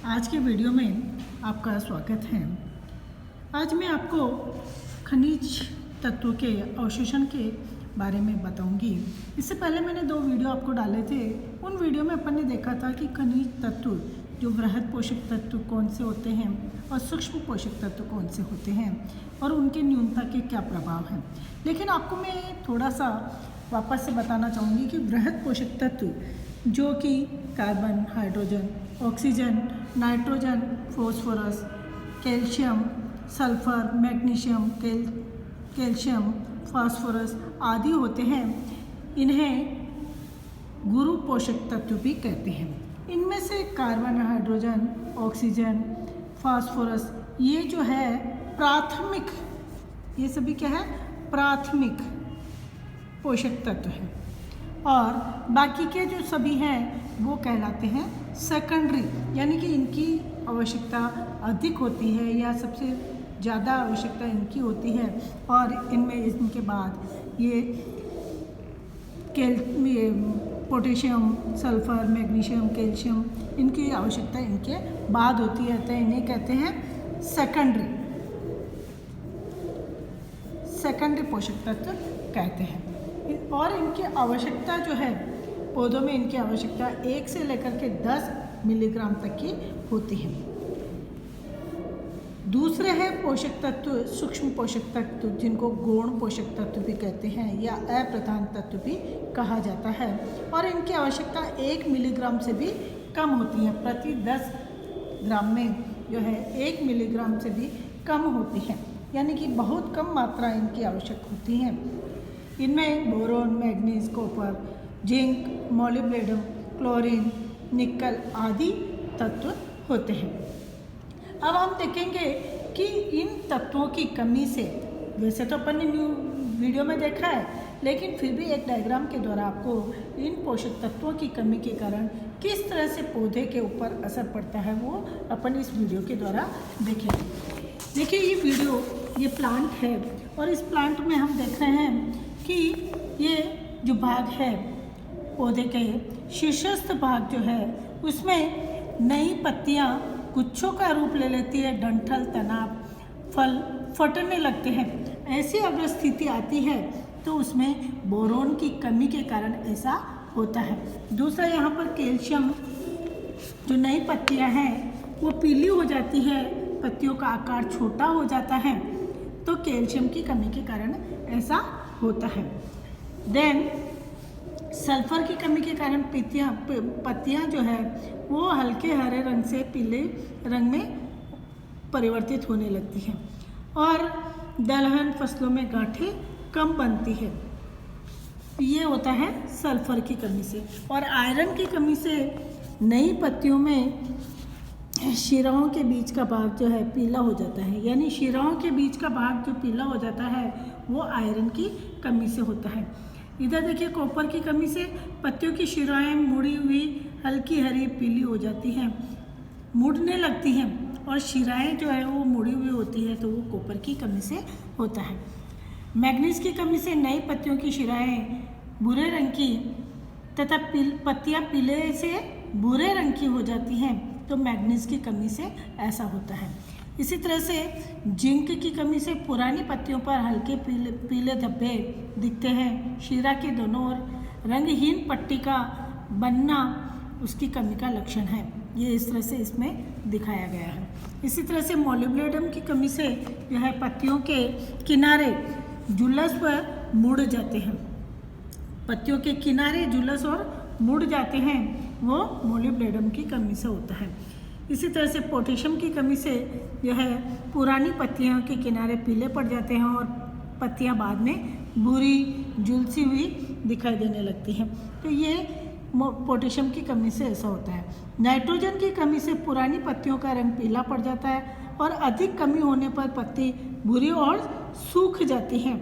आज के वीडियो में आपका स्वागत है। आज मैं आपको खनिज तत्वों के अवशोषण के बारे में बताऊंगी। इससे पहले मैंने 2 वीडियो आपको डाले थे। उन वीडियो में अपन ने देखा था कि खनिज तत्व जो बृहद पोषक तत्व कौन से होते हैं और सूक्ष्म पोषक तत्व कौन से होते हैं और उनके न्यूनता के क्या प्रभाव हैं। लेकिन आपको मैं थोड़ा सा वापस से बताना चाहूँगी कि बृहद पोषक तत्व जो कि carbon, hydrogen, oxygen, nitrogen, phosphorus, calcium, sulphur, magnesium, calcium, phosphorus आदि होते हैं, इन्हें गुरु पोषक तत्व भी कहते हैं। इनमें से कार्बन, हाइड्रोजन, ऑक्सीजन, फास्फोरस ये जो है प्राथमिक, ये सभी क्या है, प्राथमिक पोषक तत्व हैं और बाकी के जो सभी हैं वो कहलाते हैं सेकेंडरी, यानी कि इनकी आवश्यकता अधिक होती है या सबसे ज़्यादा आवश्यकता इनकी होती है और इनमें इनके बाद ये पोटेशियम, सल्फर, मैग्नीशियम, कैल्शियम इनकी आवश्यकता इनके बाद होती है, तो इन्हें कहते हैं सेकेंडरी पोषक तत्व कहते हैं। और इनकी आवश्यकता जो है पौधों में, इनकी आवश्यकता 1 से लेकर के 10 मिलीग्राम तक की होती है। दूसरे हैं पोषक तत्व, सूक्ष्म पोषक तत्व जिनको गौण पोषक तत्व भी कहते हैं या अप्रधान तत्व भी कहा जाता है और इनकी आवश्यकता 1 मिलीग्राम से भी कम होती है। प्रति 10 ग्राम में जो है 1 मिलीग्राम से भी कम होती है, यानी कि बहुत कम मात्रा इनकी आवश्यक होती है। इनमें boron, manganese, copper, zinc, molybdenum, chlorine, निकल आदि तत्व होते हैं। अब हम देखेंगे कि इन तत्वों की कमी से, वैसे तो अपन ने वीडियो में देखा है, लेकिन फिर भी एक डायग्राम के द्वारा आपको इन पोषक तत्वों की कमी के कारण किस तरह से पौधे के ऊपर असर पड़ता है वो अपन इस वीडियो के द्वारा देखेंगे। देखिए ये वीडियो, ये प्लांट है और इस प्लांट में हम देख रहे हैं कि ये जो भाग है पौधे के शीर्षस्थ भाग जो है उसमें नई पत्तियां गुच्छों का रूप ले लेती है, डंठल, तनाव, फल फटने लगते हैं। ऐसी अगर स्थिति आती है तो उसमें बोरोन की कमी के कारण ऐसा होता है। दूसरा, यहाँ पर कैल्शियम, जो नई पत्तियां हैं वो पीली हो जाती है, पत्तियों का आकार छोटा हो जाता है, तो कैल्शियम की कमी के कारण ऐसा होता है। देन सल्फर की कमी के कारण पत्तियां जो है वो हल्के हरे रंग से पीले रंग में परिवर्तित होने लगती हैं और दलहन फसलों में गांठें कम बनती है। ये होता है सल्फर की कमी से। और आयरन की कमी से नई पत्तियों में शिराओं के बीच का भाग जो है पीला हो जाता है, यानी शिराओं के बीच का भाग जो पीला हो जाता है वो आयरन की कमी से होता है। इधर देखिए कॉपर की कमी से पत्तियों की शिराएं मुड़ी हुई हल्की हरी पीली हो जाती हैं, मुड़ने लगती हैं और शिराएं जो है वो मुड़ी हुई होती है, तो वो कॉपर की कमी से होता है। मैग्नीज की कमी से नई पत्तियों की शिराएं भूरे रंग की तथा पत्तियां पीले से भूरे रंग की हो जाती हैं, तो मैग्नीज की कमी से ऐसा होता है। इसी तरह से जिंक की कमी से पुरानी पत्तियों पर हल्के पीले धब्बे दिखते हैं। शिरा के दोनों ओर रंगहीन पट्टी का बनना उसकी कमी का लक्षण है। ये इस तरह से इसमें दिखाया गया है। इसी तरह से मोलिब्डेनम की कमी से जो है पत्तियों के किनारे जुलस पर मुड़ जाते हैं, पत्तियों के किनारे जुलस और मुड़ जाते हैं, वो मोलिब्डेनम की कमी से होता है। इसी तरह से पोटेशियम की कमी से जो है पुरानी पत्तियों के किनारे पीले पड़ जाते हैं और पत्तियां बाद में भूरी झुलसी हुई दिखाई देने लगती हैं, तो ये पोटेशियम की कमी से ऐसा होता है। नाइट्रोजन की कमी से पुरानी पत्तियों का रंग पीला पड़ जाता है और अधिक कमी होने पर पत्ती भूरी और सूख जाती हैं,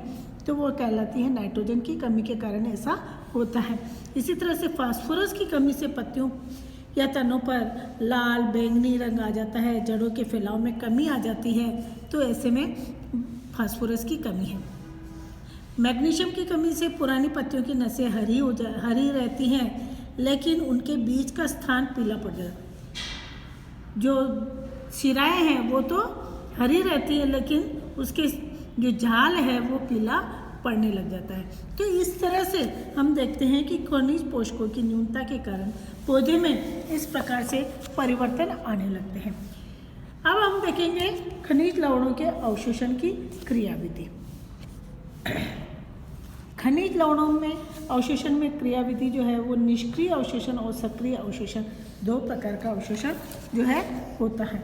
तो वो कहलाती है नाइट्रोजन की कमी के कारण ऐसा होता है। इसी तरह से फास्फोरस की कमी से पत्तियों या तनों पर लाल बैंगनी रंग आ जाता है, जड़ों के फैलाव में कमी आ जाती है, तो ऐसे में फास्फोरस की कमी है। मैग्नीशियम की कमी से पुरानी पत्तियों की नसें हरी रहती हैं, लेकिन उनके बीज का स्थान पीला पड़ जाता है। जो शिराएँ हैं वो तो हरी रहती है, लेकिन उसके जो झाल है वो पीला पड़ने लग जाता है। तो इस तरह से हम देखते हैं कि खनिज पोषकों की न्यूनता के कारण पौधे में इस प्रकार से परिवर्तन आने लगते हैं। अब हम देखेंगे खनिज लवणों के अवशोषण की क्रियाविधि। खनिज लवणों में अवशोषण में क्रियाविधि जो है वो निष्क्रिय अवशोषण और सक्रिय अवशोषण, दो प्रकार का अवशोषण जो है होता है।